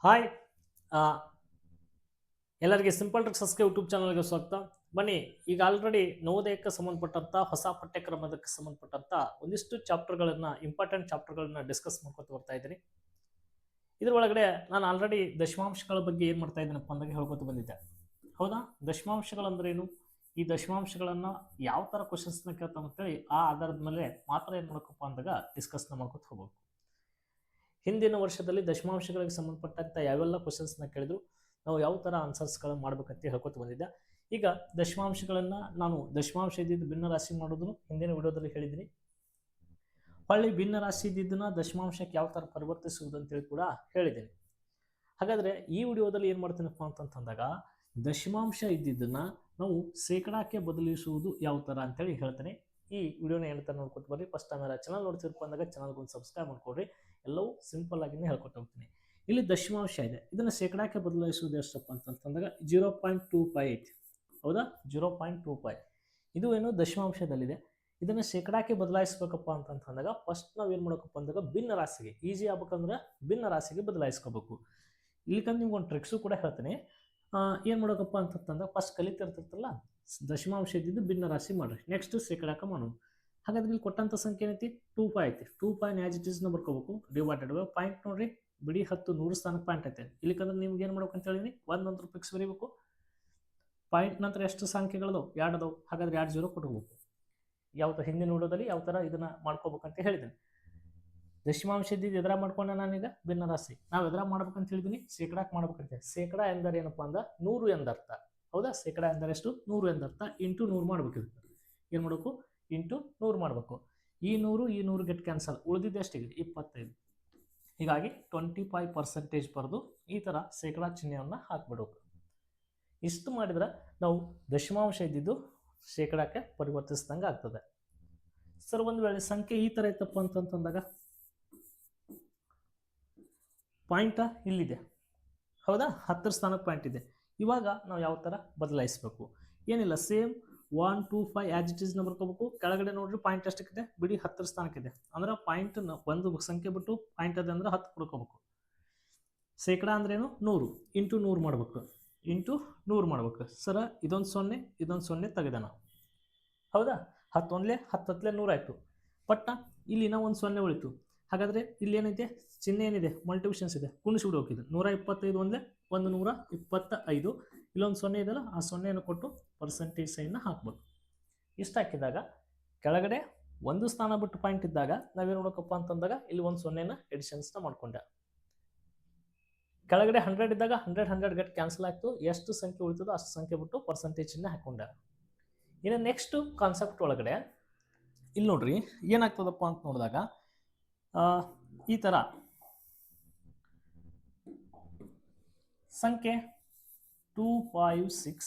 Hi ಆ, ಎಲ್ಲರಿಗೆ simple ಟ್ರಿಕ್ಸಸ್ಗೆ YouTube ಚಾನಲ್ಗೆ ಸ್ವಾಗತ. ಬನ್ನಿ, ಈಗ ಆಲ್ರೆಡಿ ನವೋದಯಕ್ಕೆ ಸಂಬಂಧಪಟ್ಟಂತ ಹೊಸ ಪಠ್ಯಕ್ರಮಕ್ಕೆ ಸಂಬಂಧಪಟ್ಟಂತ ಒಂದಿಷ್ಟು ಚಾಪ್ಟರ್ಗಳನ್ನ ಇಂಪಾರ್ಟೆಂಟ್ ಚಾಪ್ಟರ್ಗಳನ್ನ ಡಿಸ್ಕಸ್ ಮಾಡ್ಕೊತ ಬರ್ತಾ ಇದ್ದೀನಿ. ಇದ್ರ ಒಳಗಡೆ ನಾನು ಆಲ್ರೆಡಿ ದಶಮಾಂಶಗಳ ಬಗ್ಗೆ ಏನು ಮಾಡ್ತಾ ಇದ್ದೀನಪ್ಪ ಅಂದಾಗ ಹೇಳ್ಕೊತ ಬಂದಿದ್ದೆ. ಹೌದಾ? ದಶಮಾಂಶಗಳಂದ್ರೇನು, ಈ ದಶಮಾಂಶಗಳನ್ನ ಯಾವ ಥರ ಕ್ವಶನ್ಸ್ನ ಕೇಳ್ತಾವ ಅಂತೇಳಿ ಆ ಆಧಾರದ ಮೇಲೆ ಮಾತ್ರ ಏನು ಮಾಡ್ಕಪ್ಪ ಅಂದಾಗ ಡಿಸ್ಕಸ್ನ ಮಾಡ್ಕೊತ ಹೋಗ್ಬೇಕು. ಹಿಂದಿನ ವರ್ಷದಲ್ಲಿ ದಶಮಾಂಶಗಳಿಗೆ ಸಂಬಂಧಪಟ್ಟಂತ ಯಾವೆಲ್ಲ ಕ್ವಶನ್ಸ್ನ ಕೇಳಿದ್ರು ನಾವು ಯಾವ ಥರ ಆನ್ಸರ್ಸ್ಗಳನ್ನು ಮಾಡ್ಬೇಕಂತ ಹೇಳ್ಕೊತ ಬಂದಿದ್ದೆ. ಈಗ ದಶಮಾಂಶಗಳನ್ನು ನಾನು ದಶಮಾಂಶ ಇದ್ದಿದ್ದು ಭಿನ್ನ ರಾಶಿ ಮಾಡೋದನ್ನು ಹಿಂದಿನ ವಿಡಿಯೋದಲ್ಲಿ ಹೇಳಿದ್ದೀನಿ. ಹೊಳ್ಳಿ ಭಿನ್ನ ರಾಶಿ ಇದ್ದಿದ್ದನ್ನ ದಶಮಾಂಶಕ್ಕೆ ಯಾವ ಥರ ಪರಿವರ್ತಿಸುವುದು ಅಂತೇಳಿ ಕೂಡ ಹೇಳಿದ್ದೀನಿ. ಹಾಗಾದರೆ ಈ ವಿಡಿಯೋದಲ್ಲಿ ಏನು ಮಾಡ್ತೀನಪ್ಪ ಅಂತಂದಾಗ ದಶಮಾಂಶ ಇದ್ದಿದ್ದನ್ನ ನಾವು ಶೇಕಡಾಕ್ಕೆ ಬದಲಿಸುವುದು ಯಾವ ಥರ ಅಂತೇಳಿ ಹೇಳ್ತೇನೆ. ಈ ವಿಡಿಯೋನ ಏನು ಥರ ನೋಡ್ಕೊತ ಬರ್ರಿ. ಫಸ್ಟ್ ಟೈಮ್ ಚಾನಲ್ ನೋಡ್ತಿರಪ್ಪ ಅಂದಾಗ ಚಾನಲ್ಗೊಂದು ಸಬ್ಸ್ಕ್ರೈಬ್ ಮಾಡ್ಕೊಡ್ರಿ. ಎಲ್ಲವೂ ಸಿಂಪಲ್ ಆಗಿನೇ ಹೇಳ್ಕೊಟ್ಟು ಹೋಗ್ತೀನಿ. ಇಲ್ಲಿ ದಶಮಾಂಶ ಇದೆ, ಇದನ್ನು ಶೇಕಡಾಕ್ಕೆ ಬದಲಾಯಿಸುವುದು ಎಷ್ಟಪ್ಪ ಅಂತಂದಾಗ 0.25. ಹೌದಾ? 0.25 ಇದು ಏನು ದಶಮಾಂಶದಲ್ಲಿದೆ. ಇದನ್ನು ಶೇಕಡಾಕ್ಕೆ ಬದಲಾಯಿಸ್ಬೇಕಪ್ಪ ಅಂತಂದಾಗ ಫಸ್ಟ್ ನಾವು ಏನು ಮಾಡ್ಬೇಕಪ್ಪ ಅಂದಾಗ ಭಿನ್ನ ರಾಶಿಗೆ ಈಸಿ ಆಗ್ಬೇಕಂದ್ರೆ ಭಿನ್ನ ರಾಶಿಗೆ ಬದಲಾಯಿಸ್ಕೋಬೇಕು. ಇಲ್ಲಿಕಂದ್ರೆ ನಿಮ್ಗೆ ಒಂದು ಟ್ರಿಕ್ಸು ಕೂಡ ಹೇಳ್ತೀನಿ. ಏನು ಮಾಡ್ಬೇಕಪ್ಪ ಅಂತಂದಾಗ ಫಸ್ಟ್ ಕಲಿತಿರ್ತಿರ್ತಲ್ಲ, ದಶಮಾಂಶ ಇದ್ದಿದ್ದು ಭಿನ್ನ ರಾಶಿ ಮಾಡ್ರಿ, ನೆಕ್ಸ್ಟ್ ಶೇಕಡಾಕ್ಕೆ ಮಾಡೋದು. ಹಾಗಾದ್ರೆ ಇಲ್ಲಿ ಕೊಟ್ಟಂಥ ಸಂಖ್ಯೆ ಏನೈತಿ 2π ಐತಿ. 2π ಆಸ್ ಇಟ್ ಇಸ್ನ ಬರ್ಕೋಬೇಕು. ಡಿವೈಡೆಡ್ ಬೈ ಪಾಯಿಂಟ್ ನೋಡ್ರಿ, ಬಿಡಿ 10 100 ಸ್ಥಾನಕ್ಕೆ ಪಾಯಿಂಟ್ ಐತೆ. ಇಲ್ಲಿಕಂದ್ರೆ ನಿಮ್ಗೆ ಏನು ಮಾಡ್ಬೇಕು ಅಂತ ಹೇಳಿನಿ, ಒಂದು ನಂತರ ಫಿಕ್ಸ್ ಬರೀಬೇಕು. ಪಾಯಿಂಟ್ ನಂತರ ಎಷ್ಟು ಸಂಖ್ಯೆಗಳದವು? 2 ಅದಾವು. ಹಾಗಾದ್ರೆ 2 0 ಕೊಟ್ಕೋಬೇಕು. ಯಾವ ಹಿಂದಿನ ವಿಡಿಯೋದಲ್ಲಿ ಯಾವ ಥರ ಇದನ್ನ ಮಾಡ್ಕೋಬೇಕಂತ ಹೇಳಿದ್ದೀನಿ. ದಶಮಾಂಶ ಇದ್ದಿದ್ದು ಎದುರ ಮಾಡ್ಕೊಂಡೆ ನಾನೀಗ ಭಿನ್ನ ರಾಶಿ. ನಾವು ಎದುರ ಮಾಡ್ಬೇಕಂತ ಹೇಳಿದ್ದೀನಿ, ಶೇಕಡಾಕ್ಕೆ ಮಾಡ್ಬೇಕಂತ. ಶೇಕಡ ಎಂದರೆ ಏನಪ್ಪ ಅಂದ್ರೆ 100 ಎಂದರ್ಥ. ಹೌದಾ? ಶೇಕಡ ಎಂದರೆ ಎಷ್ಟು? 100 ಎಂದರ್ಥ. ಇಂಟು 100 ಮಾಡ್ಬೇಕು. ಏನು ಮಾಡಬೇಕು? ಇಂಟು 100 ಮಾಡಬೇಕು. ಈ 100 ಈ 100 ಗೆಟ್ ಕ್ಯಾನ್ಸಲ್. ಉಳಿದಿದ್ದು ಎಷ್ಟಿದೆ? 25. ಹೀಗಾಗಿ 25% ಬರೆದು ಈ ಥರ ಶೇಕಡಾ ಚಿಹ್ನೆಯನ್ನು ಹಾಕ್ಬಿಡ್ಬೇಕು. ಇಷ್ಟು ಮಾಡಿದ್ರೆ ನಾವು ದಶಮಾಂಶ ಇದ್ದಿದ್ದು ಶೇಕಡಾಕ್ಕೆ ಪರಿವರ್ತಿಸಿದಂಗೆ ಆಗ್ತದೆ. ಸರ್, ಒಂದು ವೇಳೆ ಸಂಖ್ಯೆ ಈ ಥರ ಇತ್ತಪ್ಪ ಅಂತಂದಾಗ ಪಾಯಿಂಟ ಇಲ್ಲಿದೆ. ಹೌದಾ? 10 ಸ್ಥಾನಕ್ಕೆ ಪಾಯಿಂಟ್ ಇದೆ. ಇವಾಗ ನಾವು ಯಾವ ಥರ ಬದಲಾಯಿಸಬೇಕು? ಏನಿಲ್ಲ, ಸೇಮ್ 1 2 5 ಆಸ್ ಇಟ್ ಇಸ್ನ ಬರ್ಕೋಬೇಕು. ಕೆಳಗಡೆ ನೋಡ್ರಿ ಪಾಯಿಂಟ್ ಎಷ್ಟಕ್ಕಿದೆ? ಬಿಡಿ 10 ಸ್ಥಾನಕ್ಕಿದೆ. ಅಂದ್ರೆ ಪಾಯಿಂಟ್ ಒಂದು ಸಂಖ್ಯೆ ಬಿಟ್ಟು ಪಾಯಿಂಟ್ ಅದೇ ಅಂದ್ರೆ 10 ಕೊಡ್ಕೋಬೇಕು. ಶೇಕಡ ಅಂದ್ರೇನು? 100 ಇಂಟು 100 ಮಾಡ್ಬೇಕು. ಇಂಟು 100 ಮಾಡ್ಬೇಕು. ಸರ, ಇದೊಂದು 0 ಇದೊಂದು 0 ತೆಗೆದ ನಾವು. ಹೌದಾ? 10 ಒಂದ್ಲೆ 10 ಹತ್ತಲೆ 100 ಆಯಿತು. ಪಟ್ಟ ಇಲ್ಲಿ ನಾವು ಒಂದು 0 ಉಳಿತು. ಹಾಗಾದರೆ ಇಲ್ಲಿ ಏನೈತೆ? ಚಿಹ್ನೆ ಏನಿದೆ? ಮಲ್ಟಿಪ್ಲಿಕೇಶನ್ಸ್ ಇದೆ. ಕುಣಿಸ್ಬಿಡು ಹೋಗಿದ್ದು. 125 ಒಂದ್ಲೆ 125. ಇಲ್ಲೊಂದು 0 ಇದೆಯಲ್ಲ, ಆ 0ಯನ್ನು ಕೊಟ್ಟು ಪರ್ಸೆಂಟೇಜ್ ಸೈನ್ನ ಹಾಕ್ಬೇಕು. ಇಷ್ಟು ಹಾಕಿದಾಗ ಕೆಳಗಡೆ ಒಂದು ಸ್ಥಾನ ಬಿಟ್ಟು ಪಾಯಿಂಟ್ ಇದ್ದಾಗ ನಾವೇನು ನೋಡೋಕಪ್ಪ ಅಂತಂದಾಗ ಇಲ್ಲಿ ಒಂದು 0ನ ಎಡಿಷನ್ಸ್ನ ಮಾಡ್ಕೊಂಡೆ. ಕೆಳಗಡೆ 100 ಇದ್ದಾಗ 100 ಗೆಟ್ ಕ್ಯಾನ್ಸಲ್ ಆಯಿತು. ಎಷ್ಟು ಸಂಖ್ಯೆ ಉಳಿತದೋ ಅಷ್ಟು ಸಂಖ್ಯೆ ಬಿಟ್ಟು ಪರ್ಸೆಂಟೇಜನ್ನ ಹಾಕೊಂಡೆ. ಇನ್ನು ನೆಕ್ಸ್ಟ್ ಕಾನ್ಸೆಪ್ಟ್ ಒಳಗಡೆ ಇಲ್ಲಿ ನೋಡ್ರಿ ಏನಾಗ್ತದಪ್ಪ ಅಂತ ನೋಡಿದಾಗ ಈ ಥರ ಸಂಖ್ಯೆ 256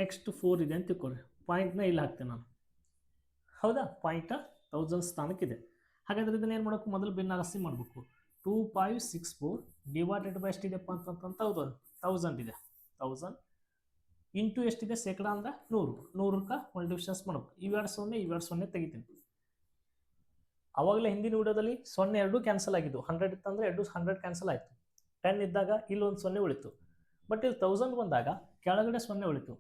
ನೆಕ್ಸ್ಟ್ 4 ಇದೆ ಅಂತ ತಿಳ್ಕೊಳ್ರಿ. ಪಾಯಿಂಟ್ನ ಇಲ್ಲಿ ಹಾಕ್ತೇನೆ ನಾನು. ಹೌದಾ? ಪಾಯಿಂಟ್ 1000 ಸ್ಥಾನಕ್ಕಿದೆ. ಹಾಗಾದ್ರೆ ಇದನ್ನ ಏನು ಮಾಡಬೇಕು? ಮೊದಲು ಭಿನ್ನ ರಾಶಿ ಮಾಡಬೇಕು. 2564 ಡಿವೈಡೆಡ್ ಬೈ ಎಷ್ಟಿದೆಪ್ಪ ಅಂತಂತ 1000 ಇದೆ. 1000 ಇಂಟು ಎಷ್ಟಿದೆ? ಶೇಕಡ ಅಂದ್ರೆ 100. 100ಕ್ಕೆ ಮಲ್ಟಿಪ್ಲಿಕೇಶನ್ಸ್ ಮಾಡಬೇಕು. ಇವೆರಡು 0 ಇವೆರಡು 0 ತೆಗಿತೀನಿ. ಅವಾಗಲೇ ಹಿಂದಿನ ವಿಡಿಯೋದಲ್ಲಿ 0 2 ಕ್ಯಾನ್ಸಲ್ ಆಗಿದ್ದು. 100 ಇತ್ತಂದ್ರೆ 100 ಕ್ಯಾನ್ಸಲ್ ಆಯಿತು. 10 ಇದ್ದಾಗ ಇಲ್ಲಿ ಒಂದು 0 ಉಳಿತು. ಬಟ್ ಇಲ್ಲಿ 1000 ಬಂದಾಗ ಕೆಳಗಡೆ 0 ಉಳಿತು.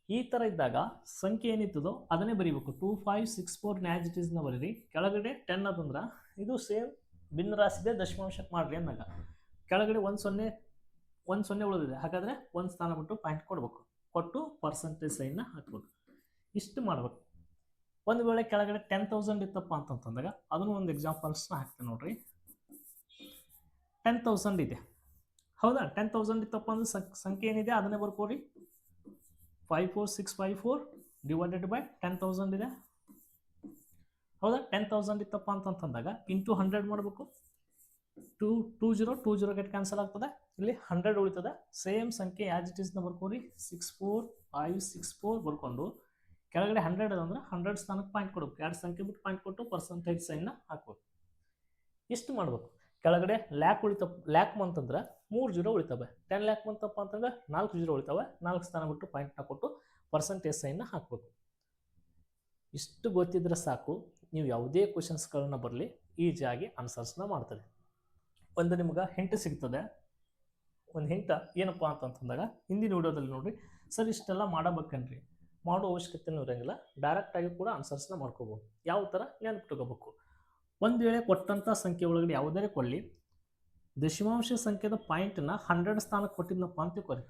ಈ ಥರ ಇದ್ದಾಗ ಸಂಖ್ಯೆ ಏನಿತ್ತದೋ ಅದನ್ನೇ ಬರೀಬೇಕು. 2564 ಆಸ್ ಇಟ್ ಇಸ್ನ ಬರೀರಿ. ಕೆಳಗಡೆ 10 ಅದಂದ್ರೆ ಇದು ಸೇಮ್ ಭಿನ್ನ ರಾಶಿದೆ, ದಶಮಾಂಶಕ್ಕೆ ಮಾಡ್ರಿ ಅಂದಾಗ ಕೆಳಗಡೆ ಒಂದು 0 ಉಳಿದಿದೆ. ಹಾಗಾದರೆ ಒಂದು ಸ್ಥಾನ ಬಿಟ್ಟು ಪಾಯಿಂಟ್ ಕೊಡಬೇಕು. ಕೊಟ್ಟು ಪರ್ಸೆಂಟೇಜ್ ಸೈನ್ನ ಹಾಕ್ಬೇಕು. ಇಷ್ಟು ಮಾಡ್ಬೇಕು. ಒಂದು ವೇಳೆ ಕೆಳಗಡೆ 10,000 ಇತ್ತಪ್ಪ ಅಂತಂದಾಗ ಅದನ್ನು ಒಂದು ಎಕ್ಸಾಂಪಲ್ಸ್ನ ಹಾಕ್ತೇನೆ ನೋಡ್ರಿ. 10,000 ಇದೆ. ಹೌದಾ? 10,000 ಇತ್ತಪ್ಪ ಅಂದ್ರೆ ಸಂಖ್ಯೆ ಏನಿದೆ ಅದನ್ನೇ ಬರ್ಕೋರಿ. 54654 ಡಿವೈಡೆಡ್ ಬೈ 10,000 ಇದೆ. ಹೌದಾ? 10,000 ಇತ್ತಪ್ಪ ಅಂತಂದಾಗ ಇಂಟು 100 ಮಾಡಬೇಕು. 20 ಗೆಟ್ ಕ್ಯಾನ್ಸಲ್ ಆಗ್ತದೆ. ಇಲ್ಲಿ 100 ಉಳಿತದೆ. ಸೇಮ್ ಸಂಖ್ಯೆ ಆಸ್ ಇಟ್ ಇಸ್ನ ಬರ್ಕೋರಿ. 64564 ಬರ್ಕೊಂಡು ಕೆಳಗಡೆ 100 ಅಂದ್ರೆ 100 ಸ್ಥಾನಕ್ಕೆ ಪಾಯಿಂಟ್ ಕೊಡಬೇಕು. 2 ಸಂಖ್ಯೆ ಬಿಟ್ಟು ಪಾಯಿಂಟ್ ಕೊಟ್ಟು ಪರ್ಸೆಂಟೇಜ್ ಸೈನ್ನ ಹಾಕ್ಬೇಕು. ಇಷ್ಟು ಮಾಡ್ಬೇಕು. ಕೆಳಗಡೆ ಲ್ಯಾಕ್ ಅಂತಂದ್ರೆ 3 0 ಉಳಿತವೆ. 10 ಲ್ಯಾಕ್ ಬಂತಪ್ಪ ಅಂತಂದ್ರೆ 4 0 ಉಳಿತವೆ. 4 ಸ್ಥಾನ ಬಿಟ್ಟು ಪಾಯಿಂಟ್ನ ಕೊಟ್ಟು ಪರ್ಸೆಂಟೇಜ್ ಸೈನ್ನ ಹಾಕ್ಬೇಕು. ಇಷ್ಟು ಗೊತ್ತಿದ್ರೆ ಸಾಕು, ನೀವು ಯಾವುದೇ ಕ್ವಶನ್ಸ್ಗಳನ್ನ ಬರಲಿ ಈಸಿಯಾಗಿ ಆನ್ಸರ್ಸ್ನ ಮಾಡ್ತದೆ. ಒಂದು ನಿಮ್ಗೆ ಹಿಂಟ್ ಸಿಗ್ತದೆ. ಒಂದು ಹಿಂಟ ಏನಪ್ಪ ಅಂತಂದಾಗ ಹಿಂದಿನ ವಿಡಿಯೋದಲ್ಲಿ ನೋಡ್ರಿ ಸರ್ ಇಷ್ಟೆಲ್ಲ ಮಾಡಬೇಕನ್ರಿ, ಮಾಡೋ ಅವಶ್ಯಕತೆನೂ ಇರೋಂಗಿಲ್ಲ, ಡೈರೆಕ್ಟಾಗಿ ಕೂಡ ಆನ್ಸರ್ಸ್ನ ಮಾಡ್ಕೋಬೋದು. ಯಾವ ಥರ ನೆನಪಿಟ್ಕೋಬೇಕು, ಒಂದು ವೇಳೆ ಕೊಟ್ಟಂಥ ಸಂಖ್ಯೆ ಒಳಗಡೆ ಯಾವುದೇ ಕೊಳ್ಳಿ ದಶಮಾಂಶ ಸಂಖ್ಯೆದ ಪಾಯಿಂಟ್ನ 100 ಸ್ಥಾನಕ್ಕೆ ಕೊಟ್ಟಿದ್ನಪ್ಪ ಅಂತ ತಿಳ್ಕೊರಿ.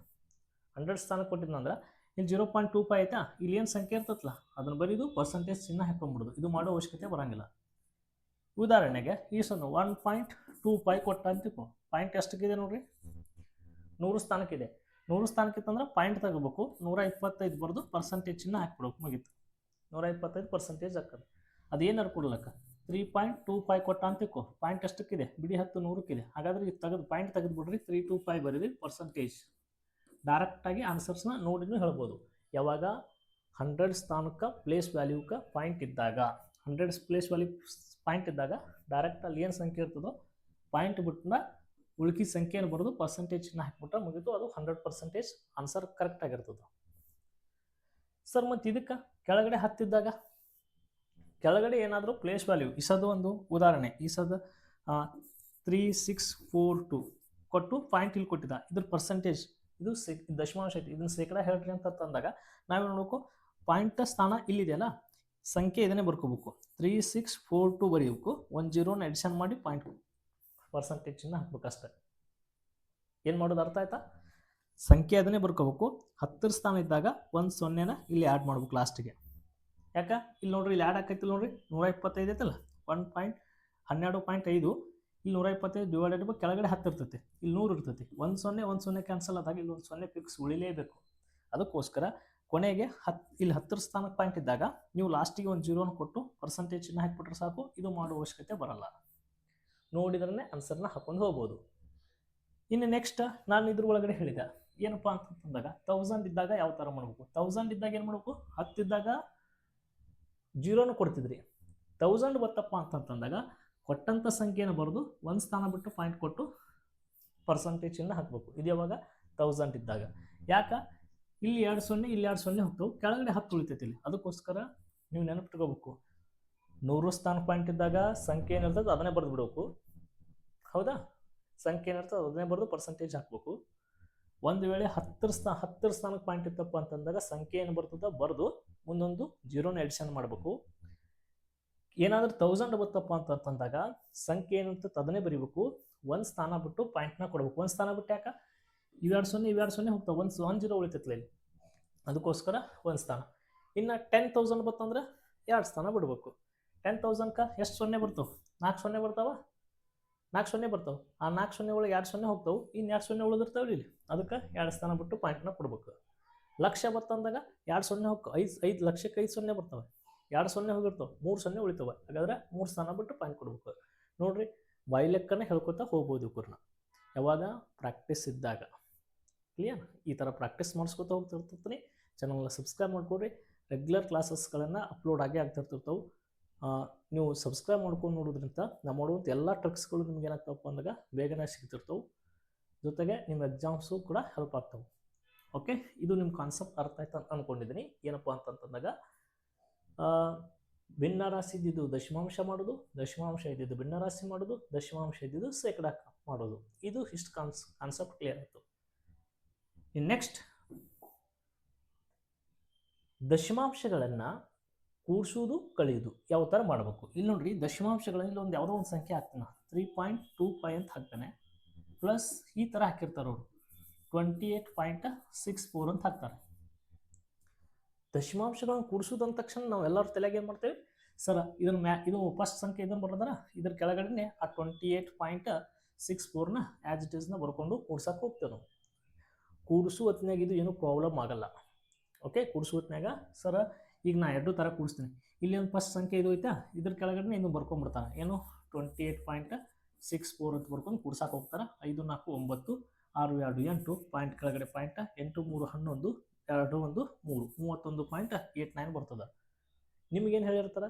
100 ಸ್ಥಾನಕ್ಕೆ ಕೊಟ್ಟಿದ್ನಂದ್ರೆ ಇಲ್ಲಿ 0.25 ಆಯ್ತಾ, ಇಲ್ಲಿ ಏನು ಸಂಖ್ಯೆ ಇರ್ತೈತಲ್ಲ ಅದನ್ನು ಬರೀದು ಪರ್ಸೆಂಟೇಜ್ ಚಿಹ್ನ ಹಾಕೊಂಡ್ಬಿಡೋದು, ಇದು ಮಾಡೋ ಅವಶ್ಯಕತೆ ಬರೋಂಗಿಲ್ಲ. ಉದಾಹರಣೆಗೆ ಈ 1.25 ಕೊಟ್ಟ ಅಂತಿಕೋ, ಪಾಯಿಂಟ್ ಎಷ್ಟಕ್ಕಿದೆ ನೋಡ್ರಿ 100 ಸ್ಥಾನಕ್ಕಿದೆ. 100 ಸ್ಥಾನಕ್ಕಿತ್ತಂದ್ರೆ ಪಾಯಿಂಟ್ ತಗೋಬೇಕು, 125 ಬರೆದು ಪರ್ಸೆಂಟೇಜ್ ಚಿಹ್ನ ಹಾಕ್ಬಿಡ್ಬೇಕು, ಮುಗೀತು. 125% ಹಾಕೋದು. ಅದೇನಾರು ಕೊಡ್ಲಕ್ಕ 3.25 ಕೊಟ್ಟ ಅಂತಿಕೋ, ಪಾಯಿಂಟ್ ಎಷ್ಟಕ್ಕಿದೆ ಬಿಡಿ 10 100ಕ್ಕಿದೆ. ಹಾಗಾದ್ರೆ ಇದು ತೆಗೆದು ಪಾಯಿಂಟ್ ತೆಗೆದುಬಿಡ್ರಿ, 325 ಬರೀರಿ ಪರ್ಸೆಂಟೇಜ್. ಡೈರೆಕ್ಟಾಗಿ ಆನ್ಸರ್ಸ್ನ ನೋಡಿನೂ ಹೇಳ್ಬೋದು. ಯಾವಾಗ 100 ಸ್ಥಾನಕ್ಕೆ ಪ್ಲೇಸ್ ವ್ಯಾಲ್ಯೂಕ್ಕೆ ಪಾಯಿಂಟ್ ಇದ್ದಾಗ, 100 ಪ್ಲೇಸ್ ವ್ಯಾಲ್ಯೂ ಪಾಯಿಂಟ್ ಇದ್ದಾಗ ಡೈರೆಕ್ಟ್ ಅಲ್ಲಿ ಏನು ಸಂಖ್ಯೆ ಇರ್ತದೋ ಪಾಯಿಂಟ್ ಬಿಟ್ಟನ ಉಳ್ಕಿ ಸಂಖ್ಯೆಯನ್ನು ಬರೋದು ಪರ್ಸೆಂಟೇಜ್ ಹಾಕ್ಬಿಟ್ರೆ ಮುಗಿದು, ಅದು 100% ಆನ್ಸರ್ ಕರೆಕ್ಟ್ ಆಗಿರ್ತದೆ. ಸರ್ ಮತ್ತು ಇದಕ್ಕೆ ಕೆಳಗಡೆ ಹತ್ತಿದ್ದಾಗ ಕೆಳಗಡೆ ಏನಾದರೂ ಪ್ಲೇಸ್ ವ್ಯಾಲ್ಯೂ ಇಸದು ಒಂದು ಉದಾಹರಣೆ, ಇಸದು 3642 ಕೊಟ್ಟು ಪಾಯಿಂಟ್ ಇಲ್ಲಿ ಕೊಟ್ಟಿದ್ದ, ಇದ್ರ ಪರ್ಸೆಂಟೇಜ್ ಇದು ದಶಮಾಂಶ ಐತಿ, ಇದನ್ನ ಶೇಕಡ ಹೇಳ್ರಿ ಅಂತ ತಂದಾಗ ನಾವೇನು ನೋಡ್ಬೇಕು, ಪಾಯಿಂಟ್ ಸ್ಥಾನ ಇಲ್ಲಿದೆಯಲ್ಲ ಸಂಖ್ಯೆ ಇದನ್ನೇ ಬರ್ಕೋಬೇಕು, 3642 ಬರೀಬೇಕು, 10ನ ಎಡಿಷನ್ ಮಾಡಿ ಪಾಯಿಂಟ್ ಪರ್ಸೆಂಟೇಜ್ ಚಿಹ್ನ ಹಾಕ್ಬೇಕಷ್ಟೆ. ಏನು ಮಾಡೋದು ಅರ್ಥ ಆಯ್ತಾ? ಸಂಖ್ಯೆ ಅದನ್ನೇ ಬರ್ಕೋಬೇಕು, 10 ಸ್ಥಾನ ಇದ್ದಾಗ 10ನ ಇಲ್ಲಿ ಆ್ಯಡ್ ಮಾಡ್ಬೇಕು ಲಾಸ್ಟಿಗೆ. ಯಾಕೆ ಇಲ್ಲಿ ನೋಡ್ರಿ, ಇಲ್ಲಿ ಆ್ಯಡ್ ಆಕೈತಿಲ್ಲ ನೋಡ್ರಿ, 125 ಐತಲ್ಲ, 12.5 ಇಲ್ಲಿ 125 ಡಿವೈಡೆಡ್ ಬೈ ಕೆಳಗಡೆ 10 ಇರ್ತೈತಿ, ಇಲ್ಲಿ 100 ಇರ್ತೈತಿ. 10 ಕ್ಯಾನ್ಸಲ್ ಆದಾಗ ಇಲ್ಲಿ 10 ಫಿಕ್ಸ್ ಉಳಿಲೇಬೇಕು. ಅದಕ್ಕೋಸ್ಕರ ಕೊನೆಗೆ ಇಲ್ಲಿ 10 ಸ್ಥಾನಕ್ಕೆ ಪಾಯಿಂಟ್ ಇದ್ದಾಗ ನೀವು ಲಾಸ್ಟಿಗೆ 0ನ ಕೊಟ್ಟು ಪರ್ಸೆಂಟೇಜ್ ಚಿಹ್ನ ಹಾಕ್ಬಿಟ್ರೆ ಸಾಕು, ಇದು ಮಾಡೋ ಅವಶ್ಯಕತೆ ಬರಲ್ಲ. ನೋಡಿದ್ರೆ ಆನ್ಸರ್ನ ಹಾಕೊಂಡು ಹೋಗ್ಬೋದು. ಇನ್ನು ನೆಕ್ಸ್ಟ್ ನಾನು ಇದ್ರ ಒಳಗಡೆ ಹೇಳಿದೆ ಏನಪ್ಪ ಅಂತಂದಾಗ 1000 ಇದ್ದಾಗ ಯಾವ ಥರ ಮಾಡ್ಬೇಕು, 1000 ಇದ್ದಾಗ ಏನು ಮಾಡ್ಬೇಕು, 10 ಇದ್ದಾಗ 0ನ ಕೊಡ್ತಿದ್ರಿ, 1000 ಬತ್ತಪ್ಪ ಅಂತಂದಾಗ ಕೊಟ್ಟಂಥ ಸಂಖ್ಯೆಯನ್ನು ಬರೆದು 1 ಸ್ಥಾನ ಬಿಟ್ಟು ಪಾಯಿಂಟ್ ಕೊಟ್ಟು ಪರ್ಸೆಂಟೇಜ್ ಚಿಹ್ನ ಹಾಕಬೇಕು. ಇದು ಯಾವಾಗ 1000 ಇದ್ದಾಗ. ಯಾಕೆ ಇಲ್ಲಿ 2 ಇಲ್ಲಿ 2 ಹೋಗ್ತಾವೆ, ಕೆಳಗಡೆ 10 ಉಳಿತೈತಿ ಇಲ್ಲಿ. ಅದಕ್ಕೋಸ್ಕರ ನೀವು ನೆನಪಿಟ್ಕೋಬೇಕು, 100 ಸ್ಥಾನ ಪಾಯಿಂಟ್ ಇದ್ದಾಗ ಸಂಖ್ಯೆ ಏನಿರ್ತದೆ ಅದನ್ನೇ ಬರೆದು ಬಿಡಬೇಕು. ಹೌದಾ, ಸಂಖ್ಯೆ ಏನಿರ್ತದೆ ಅದನ್ನೇ ಬರೆದು ಪರ್ಸೆಂಟೇಜ್ ಹಾಕಬೇಕು. ಒಂದು ವೇಳೆ 10 ಸ್ಥಾನಕ್ಕೆ ಪಾಯಿಂಟ್ ಇತ್ತಪ್ಪ ಅಂತಂದಾಗ ಸಂಖ್ಯೆ ಏನು ಬರ್ತದೆ ಬರೆದು ಮುಂದೊಂದು 0ನ ಎಡಿಷನ್ ಮಾಡಬೇಕು. ಏನಾದರೂ 1000 ಬತ್ತಪ್ಪ ಅಂತಂದಾಗ ಸಂಖ್ಯೆ ಏನಿರ್ತದೆ ಅದನ್ನೇ ಬರೀಬೇಕು, 1 ಸ್ಥಾನ ಬಿಟ್ಟು ಪಾಯಿಂಟ್ನ ಕೊಡಬೇಕು. 1 ಸ್ಥಾನ ಬಿಟ್ಟು ಯಾಕೆ, ಇವೆರಡು ಸೊನ್ನೆ ಹೋಗ್ತಾವೆ, 1 0 ಉಳಿತೈತಿ ಇಲ್ಲಿ. ಅದಕ್ಕೋಸ್ಕರ 1 ಸ್ಥಾನ. ಇನ್ನು 10,000 ಬತ್ತಂದ್ರೆ 2 ಸ್ಥಾನ ಬಿಡಬೇಕು. 10,000ಕ್ಕೆ ಎಷ್ಟು ಸೊನ್ನೆ ಬರ್ತವೆ, 4 ಸೊನ್ನೆ ಬರ್ತಾವ, 4 ಸೊನ್ನೆ ಬರ್ತಾವೆ. ಆ 4 ಸೊನ್ನೆ ಒಳಗೆ 2 ಸೊನ್ನೆ ಹೋಗ್ತಾವೆ, ಇನ್ನು 2 ಸೊನ್ನೆ ಉಳಿದಿರ್ತಾವೆ ಇಲ್ಲಿ. ಅದಕ್ಕೆ 2 ಸ್ಥಾನ ಬಿಟ್ಟು ಪಾಯಿಂಟ್ನ ಕೊಡ್ಬೇಕು. ಲಕ್ಷ ಬತ್ತಂದಾಗ 2 ಸೊನ್ನೆ ಹೋಗ್ತಾವೆ, 5 ಲಕ್ಷಕ್ಕೆ 5 ಸೊನ್ನೆ ಬರ್ತವೆ, 2 ಸೊನ್ನೆ ಹೋಗಿರ್ತಾವೆ, 3 ಸೊನ್ನೆ ಉಳಿತವೆ. ಹಾಗಾದ್ರೆ 3 ಸ್ಥಾನ ಬಿಟ್ಟು ಪಾಯಿಂಟ್ ಕೊಡ್ಬೇಕು. ನೋಡ್ರಿ, ಲೆಕ್ಕನೇ ಹೇಳ್ಕೊತಾ ಹೋಗ್ಬೋದು ಇವ್ರನ್ನ ಯಾವಾಗ ಪ್ರಾಕ್ಟೀಸ್ ಇದ್ದಾಗ. ಕ್ಲಿಯರ್? ಈ ಥರ ಪ್ರಾಕ್ಟೀಸ್ ಮಾಡಿಸ್ಕೊತಾ ಹೋಗ್ತಿರ್ತೀನಿ. ಚಾನಲ್ನ ಸಬ್ಸ್ಕ್ರೈಬ್ ಮಾಡ್ಕೊಡ್ರಿ. ರೆಗ್ಯುಲರ್ ಕ್ಲಾಸಸ್ಗಳನ್ನು ಅಪ್ಲೋಡ್ ಆಗೇ ಆಗ್ತಿರ್ತಿರ್ತಾವೆ. ನೀವು ಸಬ್ಸ್ಕ್ರೈಬ್ ಮಾಡ್ಕೊಂಡು ನೋಡೋದ್ರಿಂದ ನಾವು ಮಾಡುವಂಥ ಎಲ್ಲ ಟ್ರಿಕ್ಸ್ಗಳು ನಿಮ್ಗೆ ಏನಾಗ್ತವಪ್ಪ ಅಂದಾಗ ಬೇಗನೆ ಸಿಗ್ತಿರ್ತವೆ. ಜೊತೆಗೆ ನಿಮ್ಮ ಎಕ್ಸಾಮ್ಸು ಕೂಡ ಹೆಲ್ಪ್ ಆಗ್ತವೆ. ಓಕೆ, ಇದು ನಿಮ್ಮ ಕಾನ್ಸೆಪ್ಟ್ ಅರ್ಥ ಆಯ್ತು ಅಂತ ಅಂದ್ಕೊಂಡಿದ್ದೀನಿ. ಏನಪ್ಪ ಅಂತಂದಾಗ ಭಿನ್ನರಾಶಿ ಇದ್ದಿದ್ದು ದಶಮಾಂಶ ಮಾಡೋದು, ದಶಮಾಂಶ ಇದ್ದಿದ್ದು ಭಿನ್ನರಾಶಿ ಮಾಡೋದು, ದಶಮಾಂಶ ಇದ್ದಿದ್ದು ಶೇಕಡ ಮಾಡೋದು. ಇದು ಇಷ್ಟು ಕಾನ್ಸೆಪ್ಟ್ ಕ್ಲಿಯರ್ ಆಯಿತು. ಇನ್ನು ನೆಕ್ಸ್ಟ್ ದಶಮಾಂಶಗಳನ್ನು ಕೂಡಿಸೋದು ಕಳೆಯೋದು ಯಾವ ಥರ ಮಾಡಬೇಕು. ಇಲ್ಲಿ ನೋಡ್ರಿ, ದಶಮಾಂಶಗಳಲ್ಲಿ ಒಂದು ಯಾವುದೋ ಒಂದು ಸಂಖ್ಯೆ ಹಾಕ್ತಾನೆ, 3.25 ಅಂತ ಹಾಕ್ತಾನೆ, ಪ್ಲಸ್ ಈ ಥರ ಹಾಕಿರ್ತಾರೆ ಅವರು 28.64 ಅಂತ ಹಾಕ್ತಾರೆ. ದಶಮಾಂಶಗಳನ್ನು ಕೂಡಿಸೋದು ಅಂದ ತಕ್ಷಣ ನಾವು ಎಲ್ಲರ ತಲೆಗೆ ಏನು ಮಾಡ್ತೇವೆ, ಸರ್ ಇದು ಫಸ್ಟ್ ಸಂಖ್ಯೆ ಇದನ್ನು ಬರೋದ್ರ ಇದ್ರ ಕೆಳಗಡೆ ಆ 28.64ನ ಆ್ಯಸ್ ಇಟ್ ಈಸ್ನ ಬರ್ಕೊಂಡು ಕೂಡ್ಸಕ್ಕೆ ಹೋಗ್ತೇವೆ ನಾವು. ಕೂಡಿಸೋ ಹೊತ್ತಿನಾಗ ಇದು ಏನೂ ಪ್ರಾಬ್ಲಮ್ ಆಗಲ್ಲ. ಓಕೆ, ಕೂಡಿಸೋ ಹೊತ್ತಿನಾಗ ಸರ್ ಈಗ ನಾ 2 ಥರ ಕೂಡಿಸ್ತೀನಿ, ಇಲ್ಲಿ ಒಂದು ಫಸ್ಟ್ ಸಂಖ್ಯೆ ಇದು ಐತಾ, ಇದ್ರ ಕೆಳಗಡೆ ಇನ್ನು ಬರ್ಕೊಂಡ್ಬಿಡ್ತಾನೆ, ಏನು 28.64 ಅಂತ ಬರ್ಕೊಂಡು ಕೂಡ್ಸಕ್ಕೆ ಹೋಗ್ತಾರೆ. 5 4 9 6 2 8 ಪಾಯಿಂಟ್ ಕೆಳಗಡೆ ಪಾಯಿಂಟ್ 8 3 11 2 1 3 31.89 ಬರ್ತದೆ. ನಿಮಗೇನು ಹೇಳಿರ್ತಾರೆ,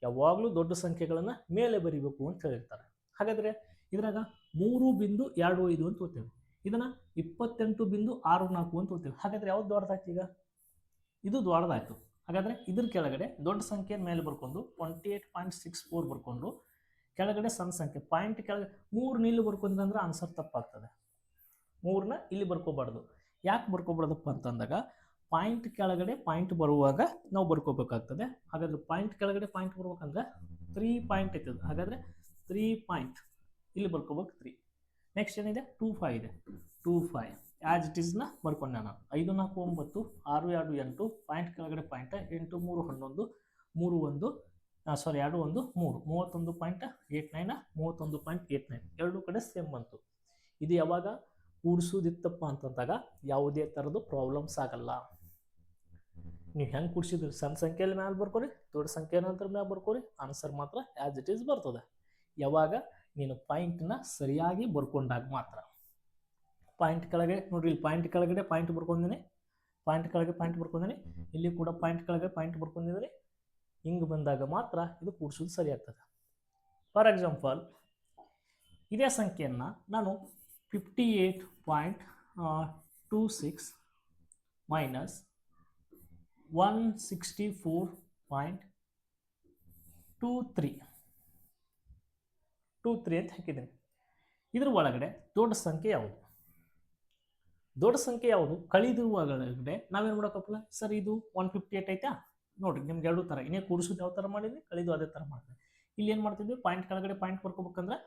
ಯಾವಾಗಲೂ ದೊಡ್ಡ ಸಂಖ್ಯೆಗಳನ್ನು ಮೇಲೆ ಬರೀಬೇಕು ಅಂತ ಹೇಳಿರ್ತಾರೆ. ಹಾಗಾದರೆ ಇದ್ರಾಗ 3.25 ಅಂತ ಓದ್ತೇವೆ, ಇದನ್ನು 28.64 ಅಂತ ಓದ್ತೇವೆ. ಹಾಗಾದರೆ ಯಾವ್ದು ದೊಡ್ಡದಾಯ್ತು, ಈಗ ಇದು ದೊಡ್ಡದಾಯ್ತು. ಹಾಗಾದರೆ ಇದ್ರ ಕೆಳಗಡೆ ದೊಡ್ಡ ಸಂಖ್ಯೆಯ ಮೇಲೆ ಬರ್ಕೊಂಡು 28.64 ಬರ್ಕೊಂಡು ಕೆಳಗಡೆ ಸಣ್ಣ ಸಂಖ್ಯೆ ಪಾಯಿಂಟ್ ಕೆಳಗೆ 3 ಇಲ್ಲಿ ಬರ್ಕೊಂಡ್ರೆ ಅಂದ್ರೆ ಆನ್ಸರ್ ತಪ್ಪಾಗ್ತದೆ. 3ನ ಇಲ್ಲಿ ಬರ್ಕೋಬಾರ್ದು. ಯಾಕೆ ಬರ್ಕೋಬಾರ್ದಪ್ಪ ಅಂತಂದಾಗ ಪಾಯಿಂಟ್ ಕೆಳಗಡೆ ಪಾಯಿಂಟ್ ಬರುವಾಗ ನಾವು ಬರ್ಕೋಬೇಕಾಗ್ತದೆ. ಹಾಗಾದ್ರೆ ಪಾಯಿಂಟ್ ಕೆಳಗಡೆ ಪಾಯಿಂಟ್ ಬರ್ಬೇಕಂದ್ರೆ 3 ಪಾಯಿಂಟ್ ಐತದ. ಹಾಗಾದ್ರೆ 3 ಪಾಯಿಂಟ್ ಇಲ್ಲಿ ಬರ್ಕೋಬೇಕು 3. ನೆಕ್ಸ್ಟ್ ಏನಿದೆ 25 ಇದೆ. 25 ಆ್ಯಸ್ ಇಟ್ ಈಸ್ನ ಬರ್ಕೊಂಡೆ ನಾನು. 5 4 9 6 2 8 ಪಾಯಿಂಟ್ ಕೆಳಗಡೆ ಪಾಯಿಂಟ್ 8 3 11 3 1 ಸಾರಿ 2 1 3 31.89 31.89 ಎರಡು ಕಡೆ ಸೇಮ್ ಬಂತು. ಇದು ಯಾವಾಗ ಕೂಡಿಸೋದಿತ್ತಪ್ಪ ಅಂತಂದಾಗ ಯಾವುದೇ ಥರದ್ದು ಪ್ರಾಬ್ಲಮ್ಸ್ ಆಗಲ್ಲ. ನೀವು ಹೆಂಗೆ ಕೂಡಿಸಿದ್ರಿ ಸಣ್ಣ ಸಂಖ್ಯೆಯಲ್ಲಿ ಮ್ಯಾಲೆ ಬರ್ಕೊರಿ, ದೊಡ್ಡ ಸಂಖ್ಯೆ ನಂತರ ಮ್ಯಾಲೆ ಬರ್ಕೊರಿ, ಆನ್ಸರ್ ಮಾತ್ರ ಆ್ಯಸ್ ಇಟ್ ಈಸ್ ಬರ್ತದೆ. ಯಾವಾಗ ನೀನು ಪಾಯಿಂಟ್ನ ಸರಿಯಾಗಿ ಬರ್ಕೊಂಡಾಗ ಮಾತ್ರ. ಪಾಯಿಂಟ್ ಕೆಳಗೆ ನೋಡ್ರಿ, ಇಲ್ಲಿ ಪಾಯಿಂಟ್ ಕೆಳಗಡೆ ಪಾಯಿಂಟ್ ಬರ್ಕೊಂಡಿದ್ದೀನಿ, ಪಾಯಿಂಟ್ ಕೆಳಗೆ ಪಾಯಿಂಟ್ ಬರ್ಕೊಂಡಿದ್ದೀನಿ, ಇಲ್ಲಿ ಕೂಡ ಪಾಯಿಂಟ್ ಕೆಳಗೆ ಪಾಯಿಂಟ್ ಬರ್ಕೊಂಡಿದ್ದೀನಿ. ಹಿಂಗೆ ಬಂದಾಗ ಮಾತ್ರ ಇದು ಕೂಡಿಸೋದು ಸರಿ ಆಗ್ತದೆ. ಫಾರ್ ಎಕ್ಸಾಂಪಲ್ ಇದೇ ಸಂಖ್ಯೆಯನ್ನು ನಾನು 58.26 ಮೈನಸ್ 164.23 ಅಂತ ಹಾಕಿದ್ದೀನಿ. ಇದ್ರ ಒಳಗಡೆ ದೊಡ್ಡ ಸಂಖ್ಯೆ ಯಾವುದು? ದೊಡ್ಡ ಸಂಖ್ಯೆ ಯಾವುದು? ಕಳಿದ್ರ ಒಳಗಡೆ ನಾವೇನು ಮಾಡೋಕ್ಕಪ್ಪಲ್ಲ ಸರ್, ಇದು 158 ಐತಾ? ನೋಡಿರಿ, ನಿಮ್ಗೆ ಎರಡು ಥರ ಇನ್ನೇ ಕೂಡಿಸೋದು ಯಾವ ಥರ ಮಾಡಿದ್ವಿ, ಕಳಿದು ಅದೇ ಥರ ಮಾಡ್ತೀವಿ. ಇಲ್ಲಿ ಏನು ಮಾಡ್ತಿದ್ವಿ, ಪಾಯಿಂಟ್ ಕೆಳಗಡೆ ಪಾಯಿಂಟ್ ಬರ್ಕೋಬೇಕಂದ್ರೆ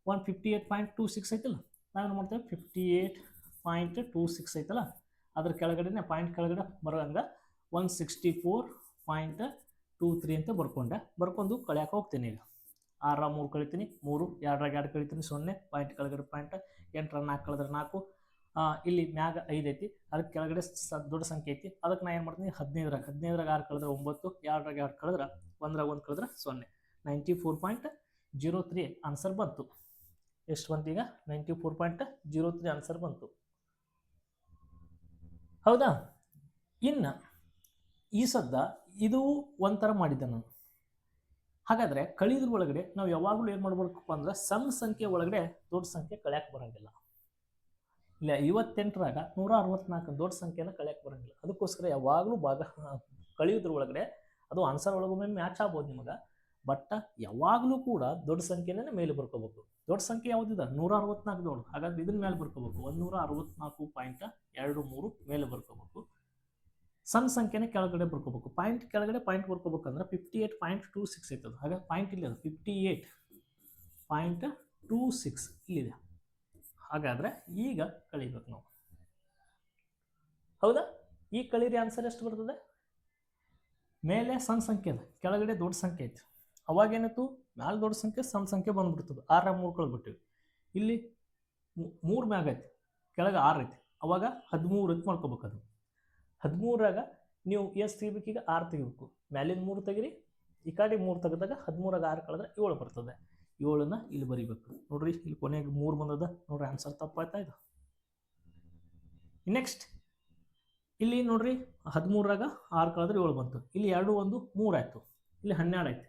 158.26 ಐತಲ್ಲ, ನಾವೇನು ಮಾಡ್ತೇವೆ 58.26 ಐತಲ್ಲ, ಅದ್ರ ಕೆಳಗಡೆ ಪಾಯಿಂಟ್ ಕೆಳಗಡೆ ಬರೋಂಗ 164.23 ಅಂತ ಬರ್ಕೊಂಡು ಕಳಿಯಾಕೆ ಹೋಗ್ತೀನಿ. ಈಗ 6 3 ಕಳಿತೀನಿ 3, 2 2 ಕಳಿತೀನಿ 0, ಪಾಯಿಂಟ್ ಕೆಳಗಡೆ ಪಾಯಿಂಟ್ 8 4 ಕಳೆದ್ರೆ 4, ಇಲ್ಲಿ ಮ್ಯಾಗ 5 ಐತಿ, ಅದಕ್ಕೆ ಕೆಳಗಡೆ ದೊಡ್ಡ ಸಂಖ್ಯೆ ಐತಿ, ಅದಕ್ಕೆ ನಾನು ಏನು ಮಾಡ್ತೀನಿ 15 6 ಕಳೆದ್ರೆ 9, 2 2 ಕಳೆದ್ರೆ 1 1 ಕಳೆದ್ರೆ 0, 94.03 ಆನ್ಸರ್ ಬಂತು. ಎಷ್ಟು ಬಂತು ಈಗ? 94.03 ಆನ್ಸರ್ ಬಂತು. ಹೌದಾ? ಇನ್ನು ಈ ಸದ್ದ ಇದು ಒಂಥರ ಮಾಡಿದ್ದೆ ನಾನು. ಹಾಗಾದರೆ ಕಳಿದ್ರ ಒಳಗಡೆ ನಾವು ಯಾವಾಗಲೂ ಏನು ಮಾಡ್ಬೇಕಪ್ಪ ಅಂದ್ರೆ ಸಣ್ಣ ಸಂಖ್ಯೆ ಒಳಗಡೆ ದೊಡ್ಡ ಸಂಖ್ಯೆ ಕಳೆಯಕ್ಕೆ ಬರೋಂಗಿಲ್ಲ. ಇಲ್ಲ 58ರಾಗ 164 ದೊಡ್ಡ ಸಂಖ್ಯೆನ ಕಳೆಯಕ್ಕೆ ಬರೋಂಗಿಲ್ಲ. ಅದಕ್ಕೋಸ್ಕರ ಯಾವಾಗಲೂ ಕಳೆಯೋದ್ರ ಒಳಗಡೆ ಅದು ಆನ್ಸರ್ ಒಳಗೊಮ್ಮೆ ಮ್ಯಾಚ್ ಆಗ್ಬೋದು ನಿಮಗೆ, ಬಟ್ ಯಾವಾಗಲೂ ಕೂಡ ದೊಡ್ಡ ಸಂಖ್ಯೆನೇ ಮೇಲೆ ಬರ್ಕೋಬೇಕು. ದೊಡ್ಡ ಸಂಖ್ಯೆ ಯಾವುದಿದೆ 164 ದೊಡ್ಡ, ಹಾಗಾದ್ರೆ ಇದನ್ನ ಮೇಲೆ ಬರ್ಕೋಬೇಕು 164.23 ಮೇಲೆ ಬರ್ಕೋಬೇಕು. ಸಣ್ಣ ಸಂಖ್ಯೆನೇ ಕೆಳಗಡೆ ಬರ್ಕೋಬೇಕು. ಪಾಯಿಂಟ್ ಕೆಳಗಡೆ ಪಾಯಿಂಟ್ ಬರ್ಕೋಬೇಕಂದ್ರೆ 58.26 ಐತದ. ಹಾಗಾಗಿ ಪಾಯಿಂಟ್ ಇಲ್ಲಿ ಅದು 58.26 ಇಲ್ಲಿದೆ. ಹಾಗಾದ್ರೆ ಈಗ ಕಳಿಬೇಕು ನಾವು. ಹೌದಾ? ಈ ಕಳೀರಿ ಆನ್ಸರ್ ಎಷ್ಟು ಬರ್ತದೆ? ಮೇಲೆ ಸಣ್ಣ ಸಂಖ್ಯೆ ಅದ, ಕೆಳಗಡೆ ದೊಡ್ಡ ಸಂಖ್ಯೆ ಐತಿ. ಅವಾಗೇನಿತ್ತು ಮ್ಯಾಲೆ ದೊಡ್ಡ ಸಂಖ್ಯೆ ಸಣ್ಣ ಸಂಖ್ಯೆ ಬಂದ್ಬಿಡ್ತದೆ. 6 3 ಕಳ್ಬಿಟ್ಟಿವಿ. ಇಲ್ಲಿ 3 ಮ್ಯಾಗ ಐತಿ, ಕೆಳಗೆ 6 ಐತಿ, ಅವಾಗ 13 ಅಂತ ಮಾಡ್ಕೋಬೇಕು. ಅದು 13ರಾಗ ನೀವು ಎಷ್ಟು ತೆಗಿಬೇಕು? ಈಗ 6 ತೆಗಿಬೇಕು. ಮ್ಯಾಲಿನ 3 ತೆಗಿರಿ, ಈ ಕಡೆ 3 ತೆಗೆದಾಗ 13ರಾಗ 6 ಕಳೆದ್ರೆ 7 ಬರ್ತದೆ. 7ನ ಇಲ್ಲಿ ಬರಿಬೇಕು. ನೋಡ್ರಿ, ಇಲ್ಲಿ ಕೊನೆಗೆ 3 ಬಂದದ. ನೋಡ್ರಿ ಆನ್ಸರ್ ತಪ್ಪಾಯ್ತಾ ಇದು. ನೆಕ್ಸ್ಟ್ ಇಲ್ಲಿ ನೋಡ್ರಿ 13ರಾಗ 6 ಕಳೆದ್ರೆ 7 ಬಂತು. ಇಲ್ಲಿ 2 1 3 ಆಯ್ತು. ಇಲ್ಲಿ 12 ಐತಿ.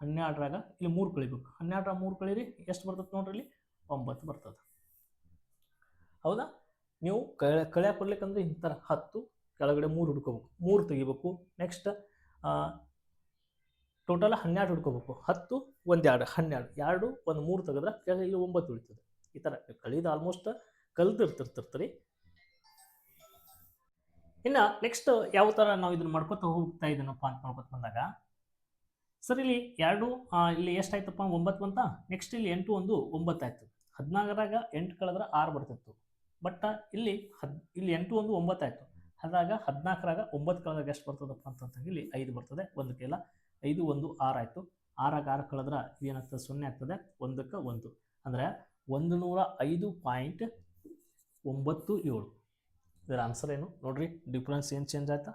12ರಾಗ ಇಲ್ಲಿ 3 ಕಳಿಬೇಕು. 12ರ 3 ಕಳೀರಿ, ಎಷ್ಟು ಬರ್ತದೆ ನೋಡ್ರಿ? ಇಲ್ಲಿ 9 ಬರ್ತದೆ. ಹೌದಾ? ನೀವು ಕಳ್ಯಾಕ ಕೊಡ್ಲಿಕ್ಕಂದ್ರೆ ಇಂಥರ 10 ಕೆಳಗಡೆ 3 ಹುಡ್ಕೋಬೇಕು, 3 ತೆಗಿಬೇಕು. Next total 12 ಹುಡ್ಕೋಬೇಕು. 10 1 2 12, 2 1 3 ತೆಗೆದ್ರೆ ಕೆಳಗೆ ಇಲ್ಲಿ 9 ಉಳಿತದೆ. ಈ ಥರ ಕಳೀದು ಆಲ್ಮೋಸ್ಟ್ ಕಲ್ತಿರ್ತಿರ್ತೀರಿ. ಇನ್ನು ನೆಕ್ಸ್ಟ್ ಯಾವ ಥರ ನಾವು ಇದನ್ನು ಮಾಡ್ಕೊತ ಹೋಗ್ತಾ ಇದ್ದೀನಪ್ಪ ಅಂತ ನೋಡ್ಕೊತ ಬಂದಾಗ, ಸರ್ ಇಲ್ಲಿ 2 ಇಲ್ಲಿ ಎಷ್ಟಾಯ್ತಪ್ಪ? 9 ಬಂತ. ನೆಕ್ಸ್ಟ್ ಇಲ್ಲಿ 8 1 9 ಆಯ್ತು. 14ರಾಗ 8 ಕಳೆದ್ರೆ 6 ಬರ್ತಿತ್ತು. ಬಟ್ ಇಲ್ಲಿ 8 1 9 ಆಯ್ತು. ಅದಾಗ 14ರಾಗ 9 ಕಳೆದಾಗ ಎಷ್ಟು ಬರ್ತದಪ್ಪ ಅಂತಂದ್ರೆ ಇಲ್ಲಿ 5 ಬರ್ತದೆ. 1 ಇಲ್ಲ 5 1 6 ಆಯ್ತು. 6ರಾಗ 6 ಕಳೆದ್ರೆ ಏನಾಗ್ತದೆ? 0 ಆಗ್ತದೆ. 1ಕ್ಕೆ 1 ಅಂದರೆ 105.97. ಇದರ ಆನ್ಸರ್ ಏನು ನೋಡ್ರಿ? ಡಿಫ್ರೆನ್ಸ್ ಏನು ಚೇಂಜ್ ಆಯ್ತಾ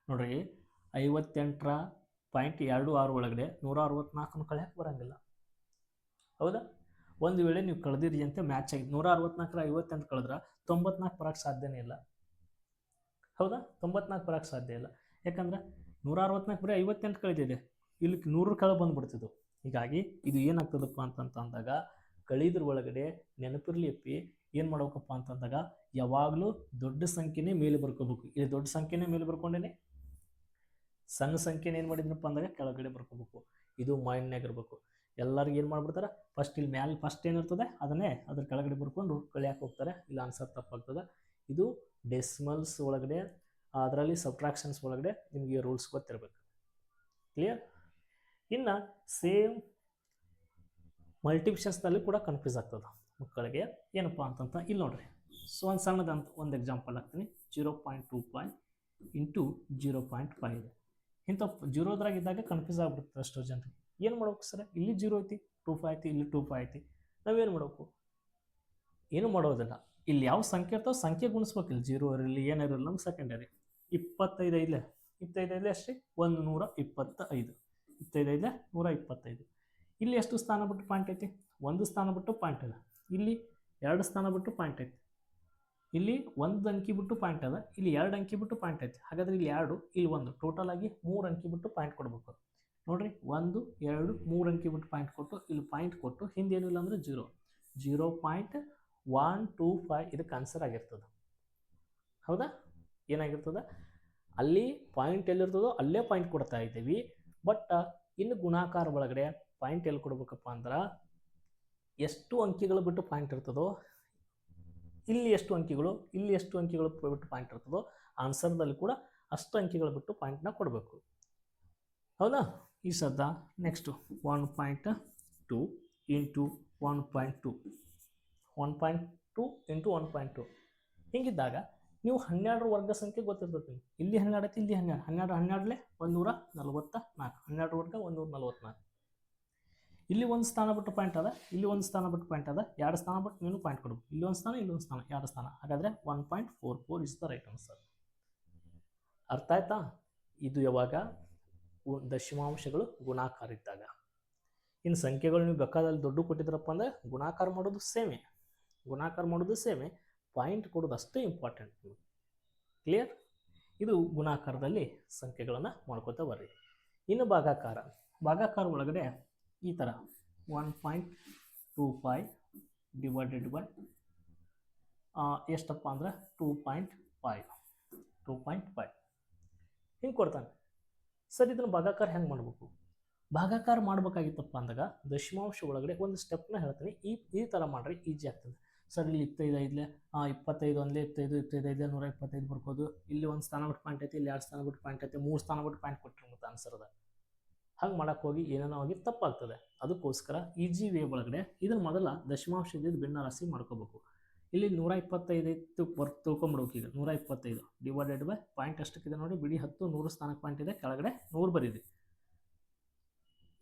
ನೋಡ್ರಿ? 58.26 ಒಳಗಡೆ 164 ಕಳೆಯಕ್ಕೆ ಬರೋಂಗಿಲ್ಲ. ಹೌದಾ? ಒಂದು ವೇಳೆ ನೀವು ಕಳೆದಿರಿ ಅಂತ ಮ್ಯಾಚ್ ಆಗಿ 164ರ 58 ಕಳೆದ್ರೆ 94 ಬರೋಕ್ಕೆ ಸಾಧ್ಯನೇ ಇಲ್ಲ. ಹೌದಾ? 94 ಬರೋಕ್ಕೆ ಸಾಧ್ಯ ಇಲ್ಲ. ಯಾಕಂದ್ರೆ 164 ಬರೀ 58 ಕಳೆದಿದೆ, ಇಲ್ಲಿ 100 ಕೆಳಗೆ ಬಂದುಬಿಡ್ತಿದ್ದು. ಹೀಗಾಗಿ ಇದು ಏನಾಗ್ತದಪ್ಪ ಅಂತಂದಾಗ ಕಳಿದ್ರ ಒಳಗಡೆ ನೆನಪಿರ್ಲಿ ಅಪ್ಪಿ, ಏನು ಮಾಡ್ಬೇಕಪ್ಪ ಅಂತಂದಾಗ ಯಾವಾಗಲೂ ದೊಡ್ಡ ಸಂಖ್ಯೆನೇ ಮೇಲೆ ಬರ್ಕೋಬೇಕು. ಇಲ್ಲಿ ದೊಡ್ಡ ಸಂಖ್ಯೆನೇ ಮೇಲೆ ಬರ್ಕೊಂಡೇನೆ, ಸಣ್ಣ ಸಂಖ್ಯೆನ ಏನು ಮಾಡಿದ್ನಪ್ಪ ಅಂದಾಗ ಕೆಳಗಡೆ ಬರ್ಕೋಬೇಕು. ಇದು ಮೈಂಡ್ನಾಗ ಇರಬೇಕು. ಎಲ್ಲರಿಗೂ ಏನು ಮಾಡ್ಬಿಡ್ತಾರೆ, ಫಸ್ಟ್ ಇಲ್ಲಿ ಮ್ಯಾಲೆ ಫಸ್ಟ್ ಏನಿರ್ತದೆ ಅದನ್ನೇ ಅದ್ರ ಕೆಳಗಡೆ ಬರ್ಕೊಂಡು ಕಳಿಯಕ್ಕೆ ಹೋಗ್ತಾರೆ, ಇಲ್ಲ ಆನ್ಸರ್ ತಪ್ಪಾಗ್ತದೆ. ಇದು ಡೆಸಿಮಲ್ಸ್ ಒಳಗಡೆ, ಅದರಲ್ಲಿ ಸಬ್ಟ್ರಾಕ್ಷನ್ಸ್ ಒಳಗಡೆ ನಿಮಗೆ ರೂಲ್ಸ್ ಗೊತ್ತಿರಬೇಕು. ಕ್ಲಿಯರ್? ಇನ್ನು ಸೇಮ್ ಮಲ್ಟಿಪ್ಷನ್ಸ್ನಲ್ಲಿ ಕೂಡ ಕನ್ಫ್ಯೂಸ್ ಆಗ್ತದೆ ಮಕ್ಕಳಿಗೆ. ಏನಪ್ಪ ಅಂತಂತ ಇಲ್ಲಿ ನೋಡ್ರಿ, ಸೊ ಒಂದು ಸಣ್ಣದಂತ ಒಂದು ಎಕ್ಸಾಂಪಲ್ ಹಾಕ್ತೀನಿ. 0.25 ಇಂಟು 0.5 ಇದೆ. ಇಂಥ ಜೀರೋದ್ರಾಗಿದ್ದಾಗ ಕನ್ಫ್ಯೂಸ್ ಆಗ್ಬಿಡುತ್ತೆ ಅಷ್ಟೋ ಜನರಿಗೆ. ಏನು ಮಾಡ್ಬೇಕು ಸರ್, ಇಲ್ಲಿ 0 ಐತಿ, 25 ಐತಿ, ಇಲ್ಲಿ 25 ಐತಿ, ನಾವೇನು ಮಾಡಬೇಕು? ಏನು ಮಾಡೋದಿಲ್ಲ. ಇಲ್ಲಿ ಯಾವ ಸಂಖ್ಯೆ ಇರ್ತಾವೆ ಸಂಖ್ಯೆ ಗುಣಿಸ್ಬೇಕಿಲ್ಲ, 0 ಇರಲಿ ಏನಿರಲಿ ನಮ್ಗೆ ಸೆಕೆಂಡರಿ. 25 ಐದ್ಲೆ 25 ಐದ್ಲೆ ಅಷ್ಟೇ 125, 25 ಐದ್ಲೆ 125. ಇಲ್ಲಿ ಎಷ್ಟು ಸ್ಥಾನ ಬಿಟ್ಟು ಪಾಯಿಂಟ್ ಐತಿ? 1 ಸ್ಥಾನ ಬಿಟ್ಟು ಪಾಯಿಂಟ್ ಅದ. ಇಲ್ಲಿ 2 ಸ್ಥಾನ ಬಿಟ್ಟು ಪಾಯಿಂಟ್ ಐತಿ. ಇಲ್ಲಿ 1 ಅಂಕಿ ಬಿಟ್ಟು ಪಾಯಿಂಟ್ ಅದ, ಇಲ್ಲಿ 2 ಅಂಕಿ ಬಿಟ್ಟು ಪಾಯಿಂಟ್ ಐತಿ. ಹಾಗಾದ್ರೆ ಇಲ್ಲಿ 2, ಇಲ್ಲಿ 1, ಟೋಟಲ್ ಆಗಿ 3 ಅಂಕಿ ಬಿಟ್ಟು ಪಾಯಿಂಟ್ ಕೊಡ್ಬೇಕು. ನೋಡ್ರಿ, 1 2 3 ಅಂಕಿ ಬಿಟ್ಟು ಪಾಯಿಂಟ್ ಕೊಟ್ಟು ಇಲ್ಲಿ ಪಾಯಿಂಟ್ ಕೊಟ್ಟು ಹಿಂದೆ ಏನಿಲ್ಲ ಅಂದ್ರೆ 0.125 ಇದಕ್ಕೆ ಆನ್ಸರ್ ಆಗಿರ್ತದೆ. ಹೌದಾ? ಏನಾಗಿರ್ತದೆ, ಅಲ್ಲಿ ಪಾಯಿಂಟ್ ಎಲ್ಲಿರ್ತದೋ ಅಲ್ಲೇ ಪಾಯಿಂಟ್ ಕೊಡ್ತಾ ಇದ್ದೀವಿ. ಬಟ್ ಇನ್ನು ಗುಣಾಕಾರ ಒಳಗಡೆ ಪಾಯಿಂಟ್ ಎಲ್ಲಿ ಕೊಡ್ಬೇಕಪ್ಪ ಅಂದ್ರೆ, ಎಷ್ಟು ಅಂಕಿಗಳು ಬಿಟ್ಟು ಪಾಯಿಂಟ್ ಇರ್ತದೋ, ಇಲ್ಲಿ ಎಷ್ಟು ಅಂಕಿಗಳು, ಇಲ್ಲಿ ಎಷ್ಟು ಅಂಕಿಗಳು ಬಿಟ್ಟು ಪಾಯಿಂಟ್ ಇರ್ತದೋ, ಆನ್ಸರ್ದಲ್ಲಿ ಕೂಡ ಅಷ್ಟು ಅಂಕಿಗಳು ಬಿಟ್ಟು ಪಾಯಿಂಟ್ನ ಕೊಡಬೇಕು. ಹೌದಾ? ಈ ಸದ್ದ ನೆಕ್ಸ್ಟು 1.2 ಇಂಟು 1.2, 1.2 ಇಂಟು 1.2 ಹಿಂಗಿದ್ದಾಗ ನೀವು 12 ವರ್ಗ ಸಂಖ್ಯೆ ಗೊತ್ತಿರ್ತದೆ. ಇಲ್ಲಿ 12 ಐತಿ, ಇಲ್ಲಿ 12, 12 12ಲೆ 144, 12 ವರ್ಗ 144. ಇಲ್ಲಿ 1 ಸ್ಥಾನ ಬಿಟ್ಟು ಪಾಯಿಂಟ್ ಅದ, ಇಲ್ಲಿ 1 ಸ್ಥಾನ ಬಿಟ್ಟು ಪಾಯಿಂಟ್ ಅದ, 2 ಸ್ಥಾನ ಬಿಟ್ಟು ನೀವು ಪಾಯಿಂಟ್ ಕೊಡಬೇಕು. ಇಲ್ಲಿ 1 ಸ್ಥಾನ, ಇಲ್ಲಿ 1 ಸ್ಥಾನ, 2 ಸ್ಥಾನ. ಹಾಗಾದರೆ 1.44 ಇಸ್ ದ ರೈಟ್ ಆನ್ಸರ್. ಅರ್ಥ ಆಯ್ತಾ? ಇದು ಯಾವಾಗ ದಶಮಾಂಶಗಳು ಗುಣಾಕಾರ ಇದ್ದಾಗ. ಇನ್ನು ಸಂಖ್ಯೆಗಳು ನೀವು ಬೇಕಾದಲ್ಲಿ ದೊಡ್ಡ ಕೊಟ್ಟಿದ್ರಪ್ಪ ಅಂದರೆ ಗುಣಾಕಾರ ಮಾಡೋದು ಸೇಮೇ, ಪಾಯಿಂಟ್ ಕೊಡೋದು ಅಷ್ಟೇ ಇಂಪಾರ್ಟೆಂಟ್. ಕ್ಲಿಯರ್? ಇದು ಗುಣಾಕಾರದಲ್ಲಿ ಸಂಖ್ಯೆಗಳನ್ನು ಮಾಡ್ಕೋತಾ ಬರ್ರಿ. ಇನ್ನು ಭಾಗಾಕಾರ ಒಳಗಡೆ ಈ ಥರ 1.25 ಡಿವೈಡೆಡ್ ಬೈ ಎಷ್ಟಪ್ಪ ಅಂದ್ರೆ 2.5 ಹಿಂಗೆ ಕೊಡ್ತಾನೆ. ಸರ್ ಇದನ್ನು ಭಾಗಾಕಾರ ಹೆಂಗೆ ಮಾಡಬೇಕು? ಭಾಗಾಕಾರ ಮಾಡ್ಬೇಕಾಗಿತ್ತಪ್ಪ ಅಂದಾಗ ದಶಮಾಂಶ ಒಳಗಡೆ ಒಂದು ಸ್ಟೆಪ್ನ ಹೇಳ್ತೀನಿ. ಈ ಥರ ಮಾಡ್ರಿ, ಈಜಿ ಆಗ್ತದೆ. ಸರ್ ಇಲ್ಲಿ 25 ಐದ್ಲೆ 25 ಒಂದ್ಲೆ 25, 25 ಐದ್ಲೆ 125 ಬರ್ಬೋದು. ಇಲ್ಲಿ 1 ಸ್ಥಾನ ಬಿಟ್ಟು ಪಾಯಿಂಟ್ ಐತಿ, ಇಲ್ಲಿ 2 ಸ್ಥಾನ ಬಿಟ್ಟು ಪಾಯಿಂಟ್ ಐತಿ, 3 ಸ್ಥಾನ ಬಿಟ್ಟು ಪಾಯಿಂಟ್ ಕೊಟ್ಟರೆ ಮತ್ತು ಆನ್ಸರ್ ಅದ. ಹಾಗೆ ಮಾಡೋಕ್ಕೆ ಹೋಗಿ ಏನೇನೋ ಆಗಿ ತಪ್ಪಾಗ್ತದೆ. ಅದಕ್ಕೋಸ್ಕರ ಈಜಿ ವೇ ಒಳಗಡೆ ಇದನ್ನು ಮೊದಲ ದಶಮಾಂಶ ಇದ್ದಿದ್ದು ಭಿನ್ನ ರಾಶಿ ಮಾಡ್ಕೋಬೇಕು. ಇಲ್ಲಿ 125 ತಿಳ್ಕೊಂಬಿಡ್ಬೇಕು. ಈಗ 125 ಡಿವೈಡೆಡ್ ಬೈ ಪಾಯಿಂಟ್ ಎಷ್ಟಕ್ಕಿದೆ ನೋಡಿ, ಬಿಡಿ 10, 100 ಸ್ಥಾನಕ್ಕೆ ಪಾಯಿಂಟ್ ಇದೆ, ಕೆಳಗಡೆ 100 ಬರೀರಿ.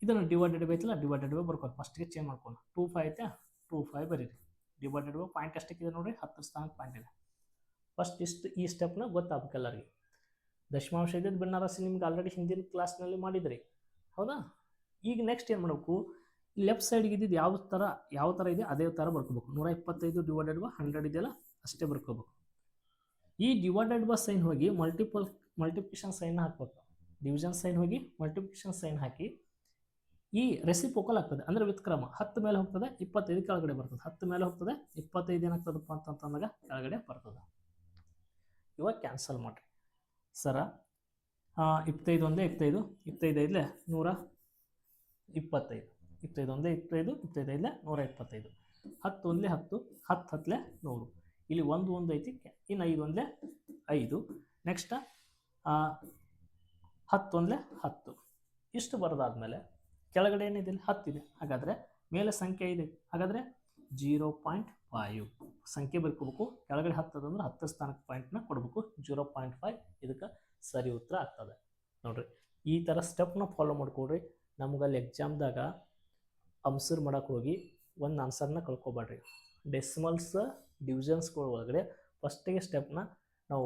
ಇದನ್ನು ಡಿವೈಡೆಡ್ ಬೈ ಐತಿಲ್ಲ, ಡಿವೈಡೆಡ್ ಬೈ ಬರ್ಕೊಂಡು ಫಸ್ಟ್ಗೆ ಚೇಂಜ್ ಮಾಡ್ಕೊಂಡು 25 ಐತೆ, 25 ಬರೀರಿ. ಡಿವೈಡೆಡ್ ಬೈ ಪಾಯಿಂಟ್ ಎಷ್ಟಕ್ಕಿದೆ ನೋಡಿ, 10 ಸ್ಥಾನಕ್ಕೆ ಪಾಯಿಂಟ್ ಇದೆ. ಫಸ್ಟ್ ಈ ಸ್ಟೆಪ್ನ ಗೊತ್ತಾಗಬೇಕು ಎಲ್ಲರಿಗೆ. ದಶಮಾಂಶ ಇದ್ದಿದ್ದು ಭಿನ್ನ ರಾಶಿ ನಿಮ್ಗೆ ಆಲ್ರೆಡಿ ಹಿಂದಿನ ಕ್ಲಾಸ್ನಲ್ಲಿ ಮಾಡಿದ್ರಿ. ಹೌದಾ? ಈಗ ನೆಕ್ಸ್ಟ್ ಏನು ಮಾಡಬೇಕು, ಲೆಫ್ಟ್ ಸೈಡ್ಗೆ ಇದ್ದಿದ್ದು ಯಾವ ಥರ ಇದೆ ಅದೇ ಥರ ಬರ್ಕೋಬೇಕು. 125 ಡಿವೈಡೆಡ್ ಬೈ 100 ಇದೆಯಲ್ಲ ಅಷ್ಟೇ ಬರ್ಕೋಬೇಕು. ಈ ಡಿವೈಡೆಡ್ ಬೈ ಸೈನ್ ಹೋಗಿ ಮಲ್ಟಿಪ್ಲಿಕೇಶನ್ ಸೈನ್ ಹಾಕ್ಬೇಕು. ಡಿವಿಷನ್ ಸೈನ್ ಹೋಗಿ ಮಲ್ಟಿಪ್ಲಿಕೇಶನ್ ಸೈನ್ ಹಾಕಿ ಈ ರೆಸಿಪೋಕಲ್ ಆಗ್ತದೆ, ಅಂದರೆ ವ್ಯುತ್ಕ್ರಮ. 10 ಮೇಲೆ ಹೋಗ್ತದೆ, 25 ಕೆಳಗಡೆ ಬರ್ತದೆ, 10 ಮೇಲೆ ಹೋಗ್ತದೆ, 25 ಏನಾಗ್ತದಪ್ಪ ಅಂತಂದಾಗ ಕೆಳಗಡೆ ಬರ್ತದೆ. ಇವಾಗ ಕ್ಯಾನ್ಸಲ್ ಮಾಡಿರಿ. ಸರ 25 ಒಂದೇ 25, 25 ಐದ್ಲೆ 125, 25 ಒಂದೇ 25, 25 ಐದ್ಲೆ 125, 10 ಒಂದ್ಲೆ 10, 10 ಹತ್ಲೆ 100. ಇಲ್ಲಿ 1 ಐತಿ, ಇನ್ನು 5 ಒಂದ್ಲೆ 5. ನೆಕ್ಸ್ಟ್ 10 ಒಂದ್ಲೆ 10. ಇಷ್ಟು ಬರೋದಾದ್ಮೇಲೆ ಕೆಳಗಡೆ ಏನಿದೆ, 10 ಇದೆ. ಹಾಗಾದರೆ ಮೇಲೆ ಸಂಖ್ಯೆ ಇದೆ, ಹಾಗಾದರೆ 0.5 ಸಂಖ್ಯೆ ಬರ್ಕೋಬೇಕು. ಕೆಳಗಡೆ 10 ಅದಂದ್ರೆ 10 ಸ್ಥಾನಕ್ಕೆ ಪಾಯಿಂಟ್ನ ಕೊಡಬೇಕು. 0.5 ಇದಕ್ಕೆ ಸರಿ ಉತ್ತರ ಆಗ್ತದೆ. ನೋಡಿರಿ, ಈ ಥರ ಸ್ಟೆಪ್ನ ಫಾಲೋ ಮಾಡ್ಕೊಡ್ರಿ. ನಮ್ಗಲ್ಲಿ ಎಕ್ಸಾಮ್ದಾಗ ಆನ್ಸರ್ ಮಾಡೋಕೆ ಹೋಗಿ ಒಂದು ಆನ್ಸರ್ನ ಕಳ್ಕೊಬೇಡ್ರಿ. ಡೆಸಿಮಲ್ಸ್ ಡಿವಿಷನ್ಸ್ಗಳ ಒಳಗಡೆ ಫಸ್ಟಿಗೆ ಸ್ಟೆಪ್ನ ನಾವು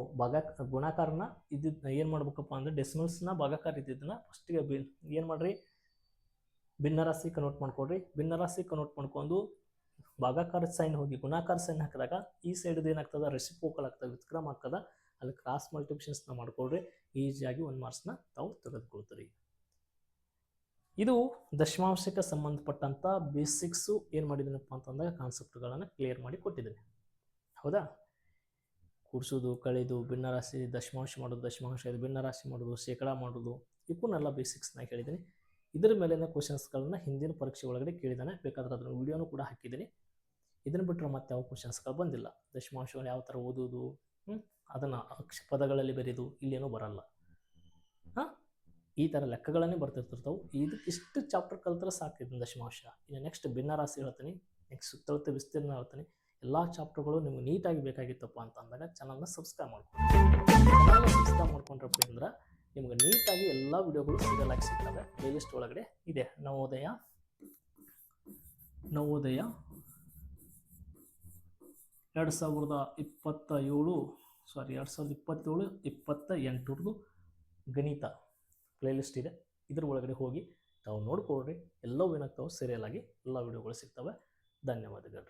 ಗುಣಾಕಾರನ ಇದ್ದಿದ್ದು ಏನು ಮಾಡ್ಬೇಕಪ್ಪ ಅಂದರೆ, ಡೆಸಿಮಲ್ಸ್ನ ಭಾಗಾಕಾರ ಇದ್ದಿದ್ದನ್ನ ಫಸ್ಟಿಗೆ ಏನು ಮಾಡಿರಿ, ಭಿನ್ನರಾಶಿ ಕನ್ವರ್ಟ್ ಮಾಡ್ಕೊಡ್ರಿ. ಭಿನ್ನರಾಶಿ ಕನ್ವರ್ಟ್ ಮಾಡ್ಕೊಂಡು ಭಾಗಾಕಾರ ಸೈನ್ ಹೋಗಿ ಗುಣಾಕಾರ ಸೈನ್ ಹಾಕಿದಾಗ ಈ ಸೈಡ್ದು ಏನಾಗ್ತದೆ, ರೆಸಿಪೋಕಲ್ ಆಗ್ತದೆ, ವ್ಯುತ್ಕ್ರಮ ಆಗ್ತದೆ. ಅಲ್ಲಿ ಕ್ರಾಸ್ ಮಲ್ಟಿಪ್ಲಿಕೇಶನ್ಸ್ನ ಮಾಡ್ಕೊಡ್ರಿ. ಈಸಿಯಾಗಿ 1 ಮಾರ್ಕ್ಸ್ನ ತಾವು ತೆಗೆದುಕೊಳ್ತೀರಿ. ಇದು ದಶಮಾಂಶಕ್ಕೆ ಸಂಬಂಧಪಟ್ಟಂಥ ಬೇಸಿಕ್ಸು ಏನು ಮಾಡಿದ್ದೀನಪ್ಪ ಅಂತಂದಾಗ ಕಾನ್ಸೆಪ್ಟ್ಗಳನ್ನು ಕ್ಲಿಯರ್ ಮಾಡಿ ಕೊಟ್ಟಿದ್ದೀನಿ. ಹೌದಾ? ಕೂಡಿಸೋದು, ಕಳೆದು, ಭಿನ್ನರಾಶಿ ದಶಮಾಂಶ ಮಾಡೋದು, ದಶಮಾಂಶ ಭಿನ್ನರಾಶಿ ಮಾಡೋದು, ಶೇಕಡ ಮಾಡೋದು, ಇವನ್ನೆಲ್ಲ ಬೇಸಿಕ್ಸ್ನ ಹೇಳಿದ್ದೀನಿ. ಇದರ ಮೇಲಿನ ಕ್ವಶನ್ಸ್ಗಳನ್ನ ಹಿಂದಿನ ಪರೀಕ್ಷೆ ಒಳಗಡೆ ಕೇಳಿದ್ದಾನೆ, ಬೇಕಾದ್ರೆ ಅದನ್ನು ವಿಡಿಯೋನು ಕೂಡ ಹಾಕಿದ್ದೀನಿ. ಇದನ್ನು ಬಿಟ್ಟರೆ ಮತ್ತೆ ಯಾವ ಕ್ವಶನ್ಸ್ಗಳು ಬಂದಿಲ್ಲ. ದಶಮಾಂಶವನ್ನು ಯಾವ ಥರ ಓದೋದು, ಅದನ್ನು ಪದಗಳಲ್ಲಿ ಬರೆಯೋದು ಇಲ್ಲೇನೂ ಬರಲ್ಲ. ಹಾಂ, ಈ ಥರ ಲೆಕ್ಕಗಳನ್ನೇ ಬರ್ತಿರ್ತಿರ್ತಾವೆ. ಇದಕ್ಕೆ ಇಷ್ಟು ಚಾಪ್ಟರ್ ಕಲ್ತ್ರೆ ಸಾಕು ಇದನ್ನ ದಶಮಾಂಶ. ಇನ್ನು ನೆಕ್ಸ್ಟ್ ಭಿನ್ನರಾಶಿ ಹೇಳ್ತೀನಿ, ನೆಕ್ಸ್ಟ್ ಸುತ್ತಳತೆ ವಿಸ್ತೀರ್ಣ ಹೇಳ್ತೀನಿ. ಎಲ್ಲ ಚಾಪ್ಟರ್ಗಳು ನಿಮ್ಗೆ ನೀಟಾಗಿ ಬೇಕಾಗಿತ್ತಪ್ಪ ಅಂತ ಅಂದಾಗ ಚಾನಲ್ನ ಸಬ್ಸ್ಕ್ರೈಬ್ ಮಾಡ್ಕೊಂಡು ಸಬ್ಸ್ಕ್ರೈಬ್ ಮಾಡ್ಕೊಂಡ್ರಪ್ಪ ಅಂದ್ರೆ ನಿಮ್ಗೆ ನೀಟಾಗಿ ಎಲ್ಲ ವಿಡಿಯೋಗಳು ಸಿಗಲಾಗಿ ಸಿಗ್ತವೆ. ಪ್ಲೇಲಿಸ್ಟ್ ಒಳಗಡೆ ಇದೆ. ನವೋದಯ 2027-28 ಗಣಿತ ಪ್ಲೇಲಿಸ್ಟ್ ಇದೆ. ಇದ್ರ ಒಳಗಡೆ ಹೋಗಿ ತಾವು ನೋಡ್ಕೊಳ್ರಿ. ಎಲ್ಲವೂ ಏನಾಗ್ತಾವೆ ಸೀರಿಯಲ್ ಆಗಿ ಎಲ್ಲ ವಿಡಿಯೋಗಳು ಸಿಗ್ತವೆ. ಧನ್ಯವಾದಗಳು.